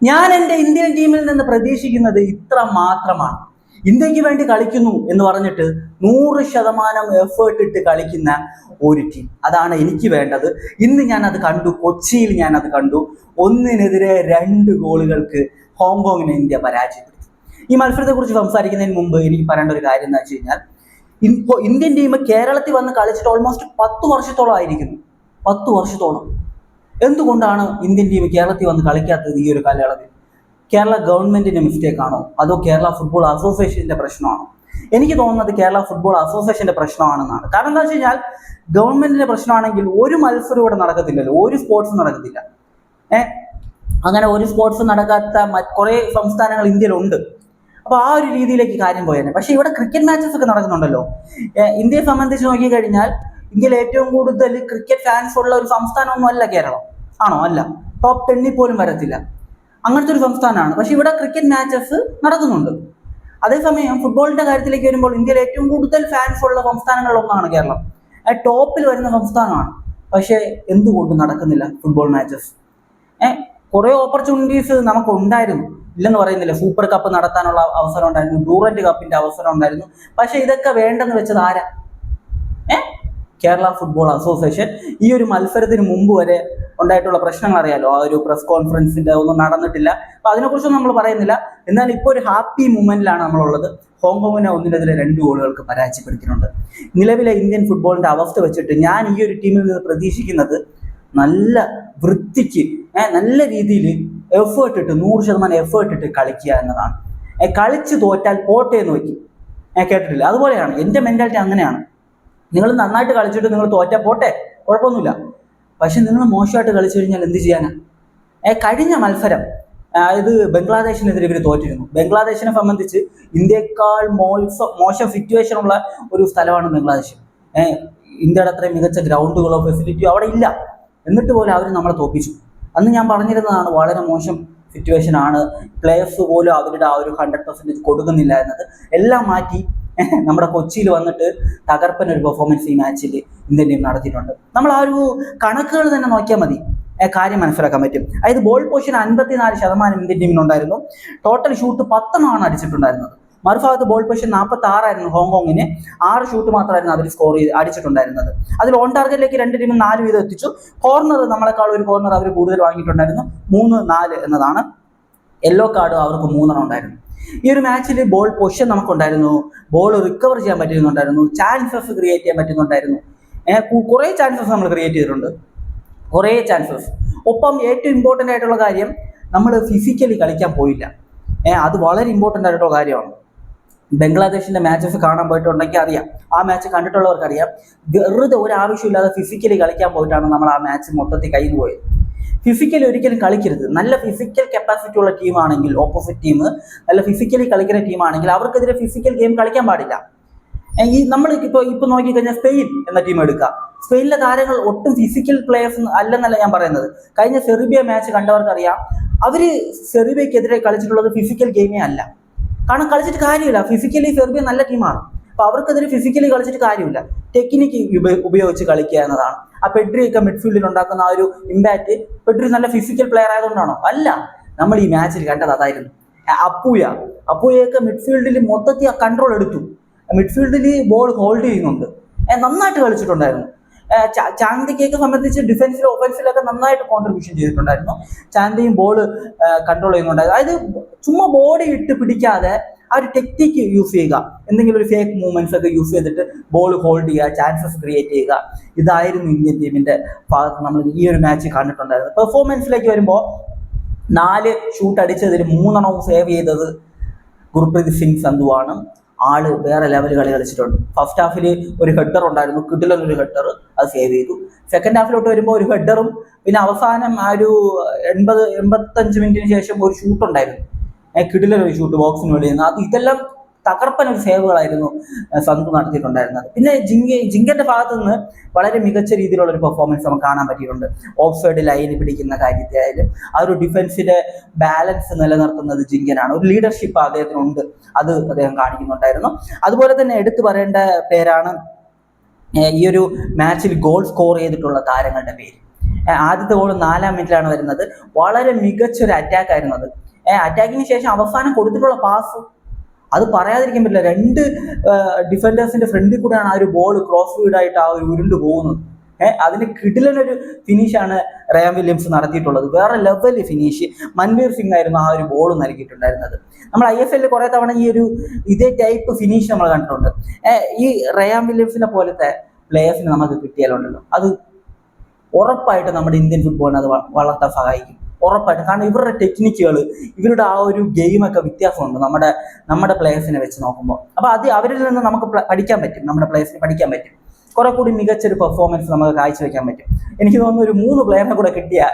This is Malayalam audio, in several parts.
ഞാൻ എൻ്റെ ഇന്ത്യൻ ടീമിൽ നിന്ന് പ്രതീക്ഷിക്കുന്നത് ഇത്ര മാത്രമാണ്. ഇന്ത്യക്ക് വേണ്ടി കളിക്കുന്നു എന്ന് പറഞ്ഞിട്ട് 100% എഫേർട്ട് ഇട്ട് കളിക്കുന്ന ഒരു ടീം, അതാണ് എനിക്ക് വേണ്ടത്. ഇന്ന് ഞാൻ അത് കണ്ടു, കൊച്ചിയിൽ ഞാൻ അത് കണ്ടു. 1-2 ഗോളുകൾക്ക് ഹോങ്കോങ്ങിനെ ഇന്ത്യ പരാജയപ്പെടുത്തി. ഈ മത്സരത്തെ കുറിച്ച് സംസാരിക്കുന്നതിന് മുമ്പ് എനിക്ക് പറയേണ്ട ഒരു കാര്യം എന്താ വെച്ച് കഴിഞ്ഞാൽ, ഇപ്പോൾ ഇന്ത്യൻ ടീം കേരളത്തിൽ വന്ന് കളിച്ചിട്ട് ഓൾമോസ്റ്റ് 10 വർഷത്തോളം ആയിരിക്കുന്നു. 10 വർഷത്തോളം. എന്തുകൊണ്ടാണ് ഇന്ത്യൻ ടീം കേരളത്തിൽ വന്ന് കളിക്കാത്തത് ഈ ഒരു കാലയളവിൽ? കേരള ഗവൺമെന്റിന്റെ മിസ്റ്റേക്ക് ആണോ, അതോ കേരള ഫുട്ബോൾ അസോസിയേഷന്റെ പ്രശ്നമാണോ? എനിക്ക് തോന്നുന്നത് കേരള ഫുട്ബോൾ അസോസിയേഷന്റെ പ്രശ്നമാണെന്നാണ്. കാരണം എന്താ വെച്ച് കഴിഞ്ഞാൽ, ഗവൺമെന്റിന്റെ പ്രശ്നമാണെങ്കിൽ ഒരു മത്സരം ഇവിടെ നടക്കത്തില്ലല്ലോ, ഒരു സ്പോർട്സ് നടക്കത്തില്ല. അങ്ങനെ ഒരു സ്പോർട്സ് നടക്കാത്ത കുറെ സംസ്ഥാനങ്ങൾ ഇന്ത്യയിലുണ്ട്. അപ്പൊ ആ ഒരു രീതിയിലേക്ക് കാര്യം പോയേനെ. പക്ഷെ ഇവിടെ ക്രിക്കറ്റ് മാച്ചസ് ഒക്കെ നടക്കുന്നുണ്ടല്ലോ. ഇന്ത്യയെ സംബന്ധിച്ച് നോക്കിക്കഴിഞ്ഞാൽ ഇന്ത്യയിൽ ഏറ്റവും കൂടുതൽ ക്രിക്കറ്റ് ഫാൻസ് ഉള്ള ഒരു സംസ്ഥാനമൊന്നും അല്ല കേരളം. ആണോ? അല്ല. ടോപ്പ് 10 പോലും വരത്തില്ല. അങ്ങനത്തെ ഒരു സംസ്ഥാനമാണ്. പക്ഷെ ഇവിടെ ക്രിക്കറ്റ് മാച്ചസ് നടക്കുന്നുണ്ട്. അതേസമയം ഫുട്ബോളിന്റെ കാര്യത്തിലേക്ക് വരുമ്പോൾ ഇന്ത്യയിൽ ഏറ്റവും കൂടുതൽ ഫാൻസ് ഉള്ള സംസ്ഥാനങ്ങളിലൊന്നാണ് കേരളം. ടോപ്പിൽ വരുന്ന സംസ്ഥാനമാണ്. പക്ഷെ എന്തുകൊണ്ട് നടക്കുന്നില്ല ഫുട്ബോൾ മാച്ചസ്? കുറെ ഓപ്പർച്യൂണിറ്റീസ് നമുക്ക് ഉണ്ടായിരുന്നു, ഇല്ലെന്ന് പറയുന്നില്ല. സൂപ്പർ കപ്പ് നടത്താനുള്ള അവസരം ഉണ്ടായിരുന്നു, ഡൂറന്റ് കപ്പിന്റെ അവസരം ഉണ്ടായിരുന്നു. പക്ഷെ ഇതൊക്കെ വേണ്ടെന്ന് വെച്ചത് ആരാ? Kerala football association. ഈ ഒരു മത്സരത്തിന് മുമ്പ് വരെ ഉണ്ടായിട്ടുള്ള പ്രശ്നങ്ങൾ അറിയാലോ. ആ ഒരു പ്രസ് കോൺഫറൻസിന്റെ ഒന്നും നടന്നിട്ടില്ല. അപ്പൊ അതിനെക്കുറിച്ചൊന്നും നമ്മൾ പറയുന്നില്ല. എന്നാൽ ഇപ്പോൾ ഒരു ഹാപ്പി മൂമെന്റിലാണ് നമ്മളുള്ളത്. ഹോങ്കോങ്ങിനെ 1-2 ഗോളുകൾക്ക് പരാജയപ്പെടുത്തിയിട്ടുണ്ട്. നിലവിലെ ഇന്ത്യൻ ഫുട്ബോളിന്റെ അവസ്ഥ വെച്ചിട്ട് ഞാൻ ഈ ഒരു ടീമിൽ നിന്ന് പ്രതീക്ഷിക്കുന്നത് നല്ല വൃത്തിക്ക്, നല്ല രീതിയിൽ എഫേർട്ട് ഇട്ട് 100% എഫേർട്ട് ഇട്ട് കളിക്കുക എന്നതാണ്. കളിച്ച് തോറ്റാൽ പോട്ടെ എന്ന് വയ്ക്കും. കേട്ടിട്ടില്ല? അതുപോലെയാണ് എൻ്റെ മെന്റാലിറ്റി. അങ്ങനെയാണ്. നിങ്ങൾ നന്നായിട്ട് കളിച്ചിട്ട് നിങ്ങൾ തോറ്റാൽ പോട്ടെ, കുഴപ്പമൊന്നുമില്ല. പക്ഷെ നിങ്ങൾ മോശമായിട്ട് കളിച്ചു കഴിഞ്ഞാൽ എന്ത് ചെയ്യാനാ? കഴിഞ്ഞ മത്സരം, അതായത് ബംഗ്ലാദേശിനെതിരെ ഇവർ തോറ്റിരുന്നു. ബംഗ്ലാദേശിനെ സംബന്ധിച്ച് ഇന്ത്യക്കാൾ മോശം സിറ്റുവേഷൻ ഉള്ള ഒരു സ്ഥലമാണ് ബംഗ്ലാദേശ്. ഇന്ത്യയുടെ അത്രയും മികച്ച ഗ്രൗണ്ടുകളോ ഫെസിലിറ്റിയോ അവിടെ ഇല്ല. എന്നിട്ട് പോലും അവർ നമ്മളെ തോപ്പിച്ചു. അന്ന് ഞാൻ പറഞ്ഞിരുന്നതാണ്, വളരെ മോശം സിറ്റുവേഷൻ ആണ്, പ്ലേയേഴ്സ് പോലും അവരുടെ ആ ഒരു 100% കൊടുക്കുന്നില്ല എന്നത്. എല്ലാം മാറ്റി നമ്മുടെ കൊച്ചിയിൽ വന്നിട്ട് തകർപ്പൻ ഒരു പെർഫോമൻസ് ഈ മാച്ചിൽ ഇന്ത്യൻ ടീം നടത്തിയിട്ടുണ്ട്. നമ്മൾ ആ ഒരു കണക്കുകൾ തന്നെ നോക്കിയാൽ മതി, കാര്യം മനസ്സിലാക്കാൻ പറ്റും. അതായത് ബോൾ പൊസിഷൻ 54% ഇന്ത്യൻ ടീമിനുണ്ടായിരുന്നു. ടോട്ടൽ ഷൂട്ട് 10 അടിച്ചിട്ടുണ്ടായിരുന്നത്. മറുഭാഗത്ത് ബോൾ പൊസിഷൻ 46 ഹോങ്കോങ്ങിന്. 6 ഷൂട്ട് മാത്രമായിരുന്നു അവർ അടിച്ചിട്ടുണ്ടായിരുന്നത്. അതിൽ ഓൺ ടാർഗറ്റിലേക്ക് 2 ടീമും 4 വീതം എത്തിച്ചു. കോർണർ നമ്മളെക്കാൾ ഒരു കോർണർ അവർ കൂടുതൽ വാങ്ങിയിട്ടുണ്ടായിരുന്നു. 3-4 എന്നതാണ്. യെല്ലോ കാർഡ് അവർക്ക് 3 ഉണ്ടായിരുന്നു. ഈ ഒരു മാച്ചിൽ ബോൾ പൊസിഷൻ നമുക്കുണ്ടായിരുന്നു, ബോൾ റിക്കവർ ചെയ്യാൻ പറ്റുന്നുണ്ടായിരുന്നു, ചാൻസസ് ക്രിയേറ്റ് ചെയ്യാൻ പറ്റുന്നുണ്ടായിരുന്നു. കുറേ ചാൻസസ് നമ്മൾ ക്രിയേറ്റ് ചെയ്തിട്ടുണ്ട്, കുറേ ചാൻസസ്. ഒപ്പം ഏറ്റവും ഇമ്പോർട്ടൻ്റ് ആയിട്ടുള്ള കാര്യം, നമ്മൾ ഫിസിക്കലി കളിക്കാൻ പോയില്ല. അത് വളരെ ഇമ്പോർട്ടൻ്റ് ആയിട്ടുള്ള കാര്യമാണ്. ബംഗ്ലാദേശിന്റെ മാച്ചസ് കാണാൻ പോയിട്ടുണ്ടെങ്കിൽ അറിയാം, ആ മാച്ച് കണ്ടിട്ടുള്ളവർക്ക് അറിയാം. വെറുതെ ഒരു ആവശ്യമില്ലാതെ ഫിസിക്കലി കളിക്കാൻ പോയിട്ടാണ് നമ്മൾ ആ മാച്ച് മൊത്തത്തിൽ കയ്യിൽ പോയത്. ഫിസിക്കലി ഒരിക്കലും കളിക്കരുത്. നല്ല ഫിസിക്കൽ കപ്പാസിറ്റി ഉള്ള ടീമാണെങ്കിൽ, ഓപ്പോസിറ്റ് ടീം നല്ല ഫിസിക്കലി കളിക്കുന്ന ടീമാണെങ്കിൽ അവർക്കെതിരെ ഫിസിക്കൽ ഗെയിം കളിക്കാൻ പാടില്ല. ഈ നമ്മൾ ഇപ്പൊ നോക്കിക്കഴിഞ്ഞാൽ സ്പെയിൻ എന്ന ടീം എടുക്കുക. സ്പെയിനിലെ താരങ്ങൾ ഒട്ടും ഫിസിക്കൽ പ്ലേയേഴ്സ് അല്ലെന്നല്ല ഞാൻ പറയുന്നത്. കഴിഞ്ഞ സെർബിയ മാച്ച് കണ്ടവർക്കറിയാം, അവര് സെർബിയക്കെതിരെ കളിച്ചിട്ടുള്ളത് ഫിസിക്കൽ ഗെയിമേ അല്ല. കാരണം കളിച്ചിട്ട് കാര്യമില്ല. ഫിസിക്കലി സെർബിയ നല്ല ടീമാണ്. അപ്പൊ അവർക്കെതിരെ ഫിസിക്കലി കളിച്ചിട്ട് കാര്യമില്ല. ടെക്നിക്ക് ഉപയോഗിച്ച് കളിക്കുക എന്നതാണ്. ആ പെഡ്രിയൊക്കെ മിഡ്ഫീൽഡിൽ ഉണ്ടാക്കുന്ന ആ ഒരു ഇമ്പാക്ട്, പെഡ്രി നല്ല ഫിസിക്കൽ പ്ലെയർ ആയതുകൊണ്ടാണോ? അല്ല. നമ്മൾ ഈ മാച്ചിൽ കണ്ടത് അതായിരുന്നു. അപ്പൂയൊക്കെ മിഡ്ഫീൽഡിൽ മൊത്തത്തിൽ ആ കൺട്രോൾ എടുത്തു. മിഡ്ഫീൽഡിൽ ബോൾ ഹോൾഡ് ചെയ്യുന്നുണ്ട്. നന്നായിട്ട് കളിച്ചിട്ടുണ്ടായിരുന്നു. ചാന്ദിക്കയൊക്കെ സംബന്ധിച്ച് ഡിഫൻസിലും ഒഫൻസിലൊക്കെ നന്നായിട്ട് കോൺട്രിബ്യൂഷൻ ചെയ്തിട്ടുണ്ടായിരുന്നു. ചാന്ദിയും ബോൾ കൺട്രോൾ ചെയ്യുന്നുണ്ടായിരുന്നു. അതായത് ചുമ്മാ ബോഡി ഇട്ട് പിടിക്കാതെ ആ ഒരു ടെക്നിക്ക് യൂസ് ചെയ്യുക, എന്തെങ്കിലും ഒരു ഫേക്ക് മൂവ്മെന്റ്സ് ഒക്കെ യൂസ് ചെയ്തിട്ട് ബോൾ ഹോൾഡ് ചെയ്യുക, ചാൻസസ് ക്രിയേറ്റ് ചെയ്യുക. ഇതായിരുന്നു ഇന്ത്യൻ ടീമിന്റെ ഭാഗത്ത് നമ്മൾ ഈ ഒരു മാച്ച് കണ്ടിട്ടുണ്ടായിരുന്നത്. പെർഫോമൻസിലേക്ക് വരുമ്പോൾ 4 ഷൂട്ട് അടിച്ചതിൽ 3 സേവ് ചെയ്തത് ഗുർപ്രീത് സിംഗ് സന്ധുവാണ്. ആള് വേറെ ലെവൽ കളി കളിച്ചിട്ടുണ്ട്. ഫസ്റ്റ് ഹാഫിൽ ഒരു ഹെഡർ ഉണ്ടായിരുന്നു, കിടിലൊരു ഹെഡർ, അത് സേവ് ചെയ്തു. സെക്കൻഡ് ഹാഫിലോട്ട് വരുമ്പോൾ ഒരു ഹെഡറും, പിന്നെ അവസാനം ആ ഒരു 80-85 മിനിറ്റിന് ശേഷം ഒരു ഷൂട്ട് ഉണ്ടായിരുന്നു, കിടിലൊരു ഷൂട്ട് ബോക്സിന് വെളിയിൽ നിന്ന്. ഇതെല്ലാം തകർപ്പൻ ഒരു സേവുകളായിരുന്നു സന്ധു നടത്തിയിട്ടുണ്ടായിരുന്നത്. പിന്നെ ജിങ്കന്റെ ഭാഗത്തു നിന്ന് വളരെ മികച്ച രീതിയിലുള്ള ഒരു പെർഫോമൻസ് നമുക്ക് കാണാൻ പറ്റിയിട്ടുണ്ട്. ഓഫ് സൈഡ് ലൈൻ പിടിക്കുന്ന കാര്യത്തിലായാലും ആ ഒരു ഡിഫൻസിന്റെ ബാലൻസ് നിലനിർത്തുന്നത് ജിങ്കനാണ്. ഒരു ലീഡർഷിപ്പ് അദ്ദേഹത്തിനുണ്ട്, അത് അദ്ദേഹം കാണിക്കുന്നുണ്ടായിരുന്നു. അതുപോലെ തന്നെ എടുത്തു പറയേണ്ട പേരാണ് ഈ ഒരു മാച്ചിൽ ഗോൾ സ്കോർ ചെയ്തിട്ടുള്ള താരങ്ങളുടെ പേര്. ആദ്യത്തെ ഗോൾ 4-ാം മിനിറ്റിലാണ് വരുന്നത്. വളരെ മികച്ചൊരു അറ്റാക്ക് ആയിരുന്നു അത്. അറ്റാക്കിന് ശേഷം അവസാനം കൊടുത്തിട്ടുള്ള പാസ് അത് പറയാതിരിക്കാൻ പറ്റില്ല. 2 ഡിഫൻഡേഴ്സിന്റെ ഫ്രണ്ടിൽ കൂടെയാണ് ആ ഒരു ബോൾ ക്രോസ് ഫീൽഡായിട്ട് ആ ഒരു ഉരുണ്ട് പോകുന്നത്. അതിന് കിടിലനൊരു ഫിനിഷാണ് റയാൻ വില്യംസ് നടത്തിയിട്ടുള്ളത്. വേറെ ലെവല് ഫിനിഷ്. മൻവീർ സിംഗ് ആയിരുന്നു ആ ഒരു ബോൾ നൽകിയിട്ടുണ്ടായിരുന്നത്. നമ്മൾ IFL കുറെ തവണ ഈ ഒരു ഇതേ ടൈപ്പ് ഫിനിഷ് നമ്മൾ കണ്ടിട്ടുണ്ട്. ഈ റയാൻ വില്യംസിനെ പോലത്തെ പ്ലേയേഴ്സിന് നമുക്ക് കിട്ടിയാലുണ്ടല്ലോ, അത് ഉറപ്പായിട്ട് നമ്മുടെ ഇന്ത്യൻ ഫുട്ബോളിനെ അത് വളർത്താൻ സഹായിക്കും, ഉറപ്പായിട്ട്. കാരണം ഇവരുടെ ടെക്നിക്കുകൾ, ഇവരുടെ ആ ഒരു ഗെയിമൊക്കെ വ്യത്യാസമുണ്ട് നമ്മുടെ പ്ലേയേഴ്സിനെ വെച്ച് നോക്കുമ്പോൾ. അപ്പോൾ അവരിൽ നിന്ന് നമുക്ക് പഠിക്കാൻ പറ്റും, നമ്മുടെ പ്ലേയേഴ്സിന് പഠിക്കാൻ പറ്റും. കുറെ കൂടി മികച്ചൊരു പെർഫോമൻസ് നമുക്ക് കാഴ്ചവെക്കാൻ പറ്റും. എനിക്ക് തോന്നുന്നു ഒരു 3 പ്ലെയറിനെ കൂടെ കിട്ടിയ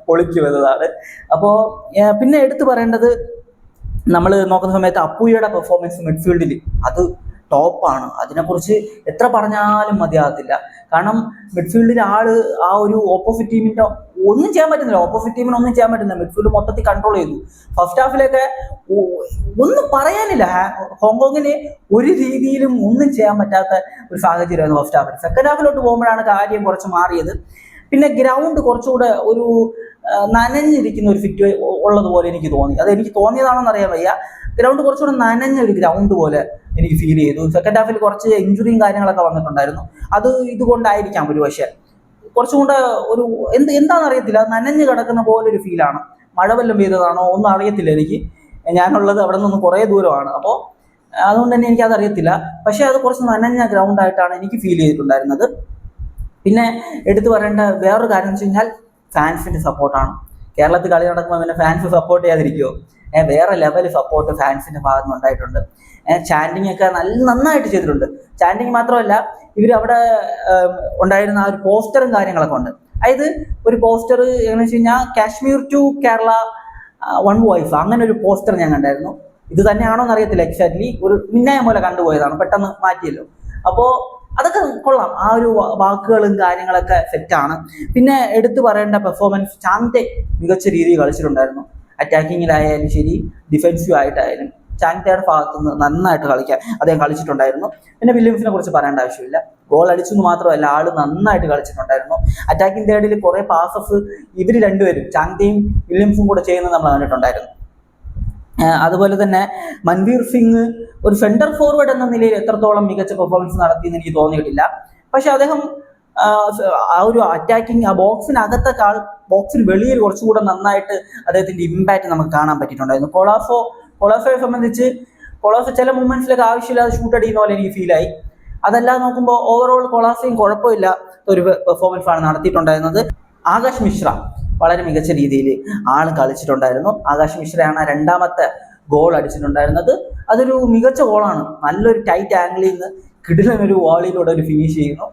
പൊളിക്ക് വന്നതാണ്. അപ്പോൾ പിന്നെ എടുത്തു പറയേണ്ടത്, നമ്മൾ നോക്കുന്ന സമയത്ത് അപ്പുയുടെ പെർഫോമൻസ് മിഡ്ഫീൽഡിൽ അത് ടോപ്പാണ്. അതിനെക്കുറിച്ച് എത്ര പറഞ്ഞാലും മതിയാകത്തില്ല. കാരണം മിഡ്ഫീൽഡിൽ ആ ഒരു ഓപ്പോസിറ്റ് ടീമിന്റെ ഒന്നും ചെയ്യാൻ പറ്റുന്നില്ല, ഓപ്പോസിറ്റ് ടീമിന് ഒന്നും ചെയ്യാൻ പറ്റുന്നില്ല. മിഡ്ഫീൽഡ് മൊത്തത്തിൽ കൺട്രോൾ ചെയ്തു. ഫസ്റ്റ് ഹാഫിലൊക്കെ ഒന്നും പറയാനില്ല, ഹോങ്കോങ്ങിന് ഒരു രീതിയിലും ഒന്നും ചെയ്യാൻ പറ്റാത്ത ഒരു സാഹചര്യമായിരുന്നു ഫസ്റ്റ് ഹാഫിൽ. സെക്കൻഡ് ഹാഫിലോട്ട് പോകുമ്പോഴാണ് കാര്യം കുറച്ച് മാറിയത്. പിന്നെ ഗ്രൗണ്ട് കുറച്ചുകൂടെ ഒരു നനഞ്ഞിരിക്കുന്ന ഒരു ഫിറ്റ് ഉള്ളതുപോലെ എനിക്ക് തോന്നി. അത് എനിക്ക് തോന്നിയതാണെന്ന് അറിയാൻ വയ്യ. ഗ്രൗണ്ട് കുറച്ചുകൂടെ നനഞ്ഞ ഒരു ഗ്രൗണ്ട് പോലെ എനിക്ക് ഫീൽ ചെയ്തു. സെക്കൻഡ് ഹാഫിൽ കുറച്ച് ഇഞ്ചുറിയും കാര്യങ്ങളൊക്കെ വന്നിട്ടുണ്ടായിരുന്നു. അത് ഇതുകൊണ്ടായിരിക്കാം ഒരു പക്ഷേ. കുറച്ചും കൂടെ ഒരു എന്താണെന്ന് അറിയത്തില്ല, നനഞ്ഞു കിടക്കുന്ന പോലെ ഒരു ഫീലാണ്. മഴ വല്ലതും പെയ്തതാണോ ഒന്നും അറിയത്തില്ല എനിക്ക്. ഞാനുള്ളത് അവിടെ നിന്ന് കുറേ ദൂരമാണ്, അപ്പോൾ അതുകൊണ്ട് തന്നെ എനിക്കത് അറിയത്തില്ല. പക്ഷേ അത് കുറച്ച് നനഞ്ഞ ഗ്രൗണ്ടായിട്ടാണ് എനിക്ക് ഫീൽ ചെയ്തിട്ടുണ്ടായിരുന്നത്. പിന്നെ എടുത്തു പറയേണ്ട വേറൊരു കാര്യം എന്ന് വെച്ച് കഴിഞ്ഞാൽ ഫാൻസിന്റെ സപ്പോർട്ടാണ്. കേരളത്തിൽ കളി നടക്കുമ്പോൾ പിന്നെ ഫാൻസ് സപ്പോർട്ട് ചെയ്യാതിരിക്കുമോ? വേറെ ലെവൽ സപ്പോർട്ട് ഫാൻസിന്റെ ഭാഗത്ത് നിന്ന് ഉണ്ടായിട്ടുണ്ട്. ചാൻഡിങ് ഒക്കെ നന്നായിട്ട് ചെയ്തിട്ടുണ്ട്. ചാൻഡിങ് മാത്രമല്ല, ഇവർ അവിടെ ഉണ്ടായിരുന്ന ആ ഒരു പോസ്റ്ററും കാര്യങ്ങളൊക്കെ ഉണ്ട്. അതായത് ഒരു പോസ്റ്റർ എങ്ങനെ വെച്ച് കഴിഞ്ഞാൽ Kashmir to Kerala one voice, അങ്ങനെ ഒരു പോസ്റ്റർ ഞാൻ കണ്ടായിരുന്നു. ഇത് തന്നെയാണോ എന്ന് അറിയത്തില്ല, എക്സാക്ട്ലി ഒരു മിന്നായം പോലെ കണ്ടുപോയതാണ്, പെട്ടെന്ന് മാറ്റിയല്ലോ. അപ്പോൾ അതൊക്കെ കൊള്ളാം, ആ ഒരു വാക്കുകളും കാര്യങ്ങളൊക്കെ സെറ്റാണ്. പിന്നെ എടുത്തു പറയേണ്ട പെർഫോമൻസ്, ചാങ്തെ മികച്ച രീതിയിൽ കളിച്ചിട്ടുണ്ടായിരുന്നു. അറ്റാക്കിങ്ങിലായാലും ശരി, ഡിഫെൻസീവ് ആയിട്ടായാലും ചാങ്തയുടെ ഭാഗത്തുനിന്ന് നന്നായിട്ട് അദ്ദേഹം കളിച്ചിട്ടുണ്ടായിരുന്നു. പിന്നെ വില്യംസിനെ കുറിച്ച് പറയേണ്ട ആവശ്യമില്ല, ഗോൾ അടിച്ചെന്ന് മാത്രമല്ല ആള് നന്നായിട്ട് കളിച്ചിട്ടുണ്ടായിരുന്നു. അറ്റാക്കിംഗ് തേർഡിൽ കുറെ പാസസ് ഇവർ രണ്ടുപേരും, ചാങ്തയും വില്യംസും കൂടെ ചെയ്യുന്നത് നമ്മൾ കണ്ടിട്ടുണ്ടായിരുന്നു. അതുപോലെ തന്നെ മൻവീർ സിംഗ് ഒരു സെന്റർ ഫോർവേഡ് എന്ന നിലയിൽ എത്രത്തോളം മികച്ച പെർഫോമൻസ് നടത്തിയെന്ന് എനിക്ക് തോന്നിയിട്ടില്ല. പക്ഷെ അദ്ദേഹം ആ ഒരു അറ്റാക്കിംഗ്, ആ ബോക്സിനകത്തേക്കാൾ ബോക്സിന് വെളിയിൽ കുറച്ചുകൂടെ നന്നായിട്ട് അദ്ദേഹത്തിന്റെ ഇമ്പാക്ട് നമുക്ക് കാണാൻ പറ്റിയിട്ടുണ്ടായിരുന്നു. കൊളാഫോയെ സംബന്ധിച്ച് കൊളാഫോ ചില മൂമെന്റ്സിലൊക്കെ ആവശ്യമില്ലാതെ ഷൂട്ട് അടിക്കുന്ന പോലെ എനിക്ക് ഫീലായി. അതെല്ലാം നോക്കുമ്പോൾ ഓവറോൾ കൊളാഫോയും കുഴപ്പമില്ല ഒരു പെർഫോമൻസ് ആണ് നടത്തിയിട്ടുണ്ടായിരുന്നത്. ആകാശ് മിശ്ര വളരെ മികച്ച രീതിയിൽ ആൾ കളിച്ചിട്ടുണ്ടായിരുന്നു. ആകാശ് മിശ്രയാണ് 2ാമത്തെ ഗോൾ അടിച്ചിട്ടുണ്ടായിരുന്നത്. അതൊരു മികച്ച ഗോളാണ്. നല്ലൊരു ടൈറ്റ് ആംഗിളിൽ നിന്ന് കിടിലനൊരു വോളിയിലൂടെ ഒരു ഫിനിഷ് ചെയ്യുന്നു.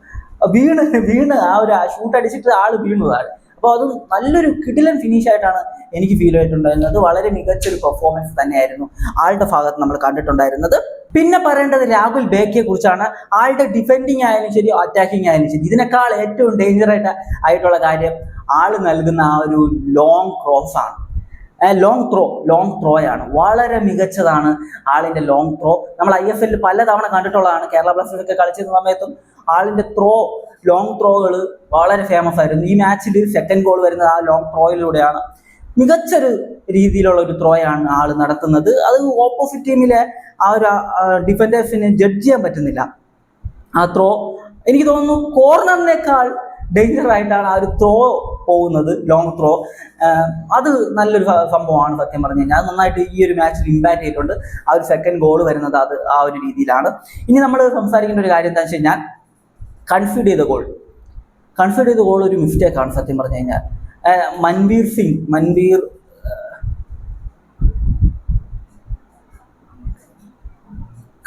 വീണ് ആ ഒരു ഷൂട്ട് അടിച്ചിട്ട് ആള് വീണതാണ്. അപ്പോൾ അത് നല്ലൊരു കിടിലൻ ഫിനിഷ് ആയിട്ടാണ് എനിക്ക് ഫീൽ ആയിട്ടുണ്ടായിരുന്നത്. വളരെ മികച്ചൊരു പെർഫോമൻസ് തന്നെയായിരുന്നു ആളുടെ ഭാഗത്ത് നമ്മൾ കണ്ടിട്ടുണ്ടായിരുന്നത്. പിന്നെ പറയേണ്ടത് രാഹുൽ ബേക്കയെ കുറിച്ചാണ്. ആളുടെ ഡിഫെൻഡിങ് ആയാലും ശരി, അറ്റാക്കിംഗ് ആയാലും ശരി, ഇതിനേക്കാൾ ഏറ്റവും ഡേഞ്ചറായിട്ട് ആയിട്ടുള്ള കാര്യം ആള് നൽകുന്ന ആ ഒരു ലോങ് ക്രോസ് ആണ്. ലോങ് ത്രോയാണ്. വളരെ മികച്ചതാണ് ആളിന്റെ ലോങ് ത്രോ. നമ്മൾ IFL പലതവണ കണ്ടിട്ടുള്ളതാണ്. കേരള ബ്ലാസ്റ്റേഴ്സൊക്കെ കളിച്ചിരുന്ന സമയത്തും ആളിന്റെ ലോങ് ത്രോകൾ വളരെ ഫേമസ് ആയിരുന്നു. ഈ മാച്ചിൽ സെക്കൻഡ് ഗോൾ വരുന്നത് ആ ലോങ് ത്രോയിലൂടെയാണ്. മികച്ചൊരു രീതിയിലുള്ള ഒരു ത്രോയാണ് ആള് നടത്തുന്നത്. അത് ഓപ്പോസിറ്റ് ടീമിലെ ആ ഒരു ഡിഫൻഡേഴ്സിന് ജഡ്ജ് ചെയ്യാൻ പറ്റുന്നില്ല. ആ ത്രോ എനിക്ക് തോന്നുന്നു കോർണറിനേക്കാൾ ഡേഞ്ചർ ആയിട്ടാണ് ആ ഒരു ത്രോ പോകുന്നത്, ലോങ് ത്രോ. അത് നല്ലൊരു സംഭവമാണ് സത്യം പറഞ്ഞു കഴിഞ്ഞാൽ. അത് നന്നായിട്ട് ഈ ഒരു മാച്ചിൽ ഇമ്പാക്ട് ചെയ്തിട്ടുണ്ട്. ആ ഒരു സെക്കൻഡ് ഗോൾ വരുന്നത് അത് ആ ഒരു രീതിയിലാണ്. ഇനി നമ്മൾ സംസാരിക്കേണ്ട ഒരു കാര്യം എന്താ വെച്ച് കഴിഞ്ഞാൽ, കൺഫീഡ് ചെയ്ത ഗോൾ ഒരു മിസ്റ്റേക്കാണ് സത്യം പറഞ്ഞു കഴിഞ്ഞാൽ. മൻവീർ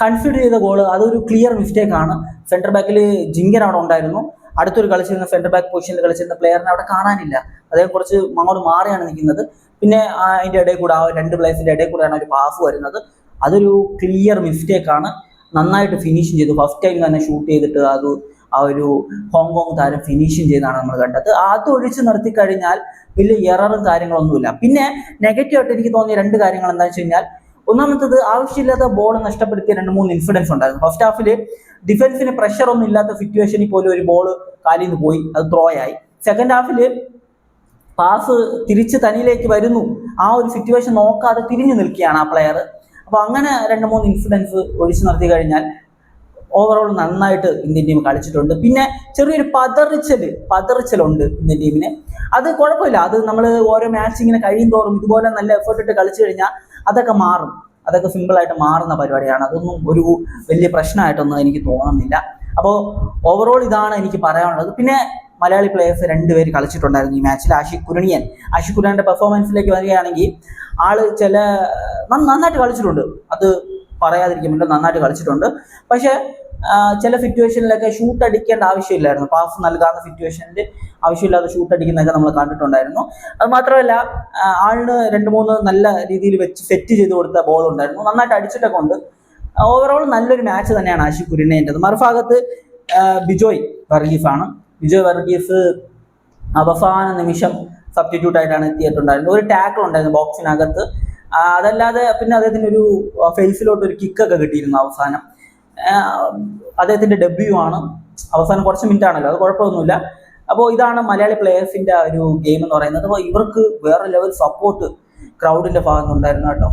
കൺഫീഡ് ചെയ്ത ഗോൾ അതൊരു ക്ലിയർ മിസ്റ്റേക്കാണ്. സെന്റർ ബാക്കിൽ ജിങ്കൻ അവിടെ ഉണ്ടായിരുന്നു. അടുത്തൊരു കളിച്ചിരുന്ന സെന്റർ ബാക്ക് പൊസിഷനിൽ കളിച്ചിരുന്ന പ്ലെയറിനെ അവിടെ കാണാനില്ല. അദ്ദേഹം കുറച്ച് അങ്ങോട്ട് മാറിയാണ് നിൽക്കുന്നത്. പിന്നെ അതിൻ്റെ ഇടയിൽ കൂടെ, ആ 2 പ്ലേയേഴ്സിൻ്റെ ഇടയിൽ കൂടെയാണ് ഒരു പാസ് വരുന്നത്. അതൊരു ക്ലിയർ മിസ്റ്റേക്കാണ്. നന്നായിട്ട് ഫിനിഷിങ് ചെയ്തു. ഫസ്റ്റ് ടൈം തന്നെ ഷൂട്ട് ചെയ്തിട്ട് അത് ആ ഒരു ഹോങ്കോങ് താരം ഫിനിഷിങ് ചെയ്താണ് നമ്മൾ കണ്ടത്. അത് ഒഴിച്ച് നിർത്തി കഴിഞ്ഞാൽ വലിയ എററും കാര്യങ്ങളൊന്നുമില്ല. പിന്നെ നെഗറ്റീവായിട്ട് എനിക്ക് തോന്നിയ 2 കാര്യങ്ങൾ എന്താണെന്ന് വെച്ച് കഴിഞ്ഞാൽ, ഒന്നാമത്തത് ആവശ്യമില്ലാത്ത ബോൾ നഷ്ടപ്പെടുത്തിയ 2-3 ഇൻസിഡൻസ് ഉണ്ടായിരുന്നു. ഫസ്റ്റ് ഹാഫിൽ ഡിഫൻസിന് പ്രഷർ ഒന്നും ഇല്ലാത്ത സിറ്റുവേഷനിൽ പോലും ഒരു ബോൾ കാലിൽ നിന്ന് പോയി, അത് ത്രോ ആയി. സെക്കൻഡ് ഹാഫിൽ പാസ് തിരിച്ച് തനിയിലേക്ക് വരുന്നു, ആ ഒരു സിറ്റുവേഷൻ നോക്കാതെ തിരിഞ്ഞു നിൽക്കുകയാണ് ആ പ്ലെയർ. അപ്പോൾ അങ്ങനെ 2-3 ഇൻസിഡൻസ് ഒഴിച്ചു നിർത്തി കഴിഞ്ഞാൽ ഓവറോൾ നന്നായിട്ട് ഇന്ത്യൻ ടീം കളിച്ചിട്ടുണ്ട്. പിന്നെ ചെറിയൊരു പതറിച്ചലുണ്ട് ഇന്ത്യൻ ടീമിന്. അത് കുഴപ്പമില്ല, അത് നമ്മൾ ഓരോ മാച്ച് ഇങ്ങനെ കഴിയും തോറും ഇതുപോലെ നല്ല എഫേർട്ട് ഇട്ട് കളിച്ചു കഴിഞ്ഞാൽ അതൊക്കെ മാറും. അതൊക്കെ സിമ്പിളായിട്ട് മാറുന്ന പരിപാടിയാണ്. അതൊന്നും ഒരു വലിയ പ്രശ്നമായിട്ടൊന്നും എനിക്ക് തോന്നുന്നില്ല. അപ്പോൾ ഓവറോൾ ഇതാണ് എനിക്ക് പറയാനുള്ളത്. പിന്നെ മലയാളി പ്ലേയേഴ്സ് 2 പേര് കളിച്ചിട്ടുണ്ടായിരുന്നു ഈ മാച്ചിൽ. ആഷിഖ് കുര്യൻ്റെ പെർഫോമൻസിലേക്ക് വരികയാണെങ്കിൽ ആള് നന്നായിട്ട് കളിച്ചിട്ടുണ്ട്, അത് പറയാതിരിക്കുമല്ലോ, നന്നായിട്ട് കളിച്ചിട്ടുണ്ട്. പക്ഷെ ചില സിറ്റുവേഷനിലൊക്കെ ഷൂട്ട് അടിക്കേണ്ട ആവശ്യമില്ലായിരുന്നു. പാസ് നൽകാവുന്ന സിറ്റുവേഷനിൽ ആവശ്യമില്ലാതെ ഷൂട്ട് അടിക്കുന്നതൊക്കെ നമ്മൾ കണ്ടിട്ടുണ്ടായിരുന്നു. അത് മാത്രമല്ല ആളിന് 2-3 നല്ല രീതിയിൽ വെച്ച് സെറ്റ് ചെയ്ത് കൊടുത്ത ബോൾ ഉണ്ടായിരുന്നു, നന്നായിട്ട് അടിച്ചിട്ടൊക്കെ ഉണ്ട്. ഓവറോൾ നല്ലൊരു മാച്ച് തന്നെയാണ് ആഷിഖ് കുര്യൻ്റെത്. മറുഭാഗത്ത് ബിജോയ് വർഗീസ് അവസാന നിമിഷം സബ്സ്റ്റിറ്റ്യൂട്ട് ആയിട്ടാണ് എത്തിയിട്ടുണ്ടായിരുന്നത്. ഒരു ടാക്കിൾ ഉണ്ടായിരുന്നു ബോക്സിനകത്ത്. അതല്ലാതെ പിന്നെ അദ്ദേഹത്തിന് ഒരു ഫേസിലോട്ട് ഒരു കിക്കൊക്കെ കിട്ടിയിരുന്നു അവസാനം. അദ്ദേഹത്തിന്റെ ഡെബ്യൂ ആണ്, അവസാനം കുറച്ച് മിനിറ്റ് ആണല്ലോ, അത് കുഴപ്പമൊന്നുമില്ല. അപ്പോൾ ഇതാണ് മലയാളി പ്ലേയേഴ്സിന്റെ ഒരു ഗെയിം എന്ന് പറയുന്നത്. അപ്പോൾ ഇവർക്ക് വേറെ ലെവൽ സപ്പോർട്ട് ക്രൗഡിന്റെ ഭാഗത്ത് ഉണ്ടായിരുന്നു കേട്ടോ.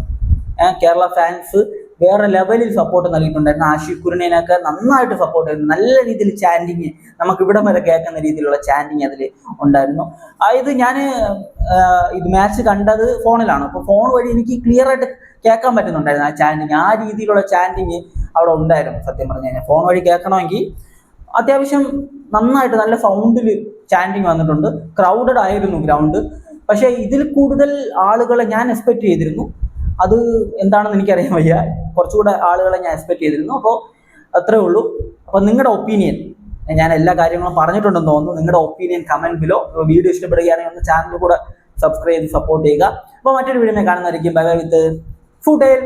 കേരള ഫാൻസ് വേറെ ലെവലിൽ സപ്പോർട്ട് നൽകിയിട്ടുണ്ടായിരുന്നു. ആഷിഖ് കുര്യനെയൊക്കെ നന്നായിട്ട് സപ്പോർട്ട് ചെയ്തു. നല്ല രീതിയിൽ ചാൻഡിങ്, നമുക്ക് ഇവിടം വരെ കേൾക്കുന്ന രീതിയിലുള്ള ചാൻഡിങ് അതിൽ ഉണ്ടായിരുന്നു. ഇത് ഞാൻ ഇത് മാച്ച് കണ്ടത് ഫോണിലാണ്. അപ്പോൾ ഫോൺ വഴി എനിക്ക് ക്ലിയർ ആയിട്ട് കേൾക്കാൻ പറ്റുന്നുണ്ടായിരുന്നു ആ ചാൻഡിങ്. ആ രീതിയിലുള്ള ചാൻഡിങ് അവിടെ ഉണ്ടായിരുന്നു. സത്യം പറഞ്ഞു കഴിഞ്ഞാൽ ഫോൺ വഴി കേൾക്കണമെങ്കിൽ അത്യാവശ്യം നന്നായിട്ട് നല്ല സൗണ്ടിൽ ചാൻഡിങ് വന്നിട്ടുണ്ട്. ക്രൗഡഡ് ആയിരുന്നു ഗ്രൗണ്ട്. പക്ഷേ ഇതിൽ കൂടുതൽ ആളുകളെ ഞാൻ എക്സ്പെക്ട് ചെയ്തിരുന്നു. അത് എന്താണെന്ന് എനിക്കറിയാൻ വയ്യ, കുറച്ചുകൂടെ ആളുകളെ ഞാൻ എക്സ്പെക്ട് ചെയ്തിരുന്നു. അപ്പോൾ അത്രേ ഉള്ളൂ. അപ്പോൾ നിങ്ങളുടെ ഒപ്പീനിയൻ, ഞാൻ എല്ലാ കാര്യങ്ങളും പറഞ്ഞിട്ടുണ്ടെന്ന് തോന്നുന്നു. നിങ്ങളുടെ ഒപ്പീനിയൻ കമന്റ് ബിലോ. വീഡിയോ ഇഷ്ടപ്പെടുകയാണെങ്കിൽ ഒന്ന് ചാനൽ കൂടെ സബ്സ്ക്രൈബ് ചെയ്ത് സപ്പോർട്ട് ചെയ്യുക. അപ്പോൾ മറ്റൊരു വീഡിയോ കാണുന്നതായിരിക്കും. ബൈ ബൈ വിത്ത് ഫുഡേൽ.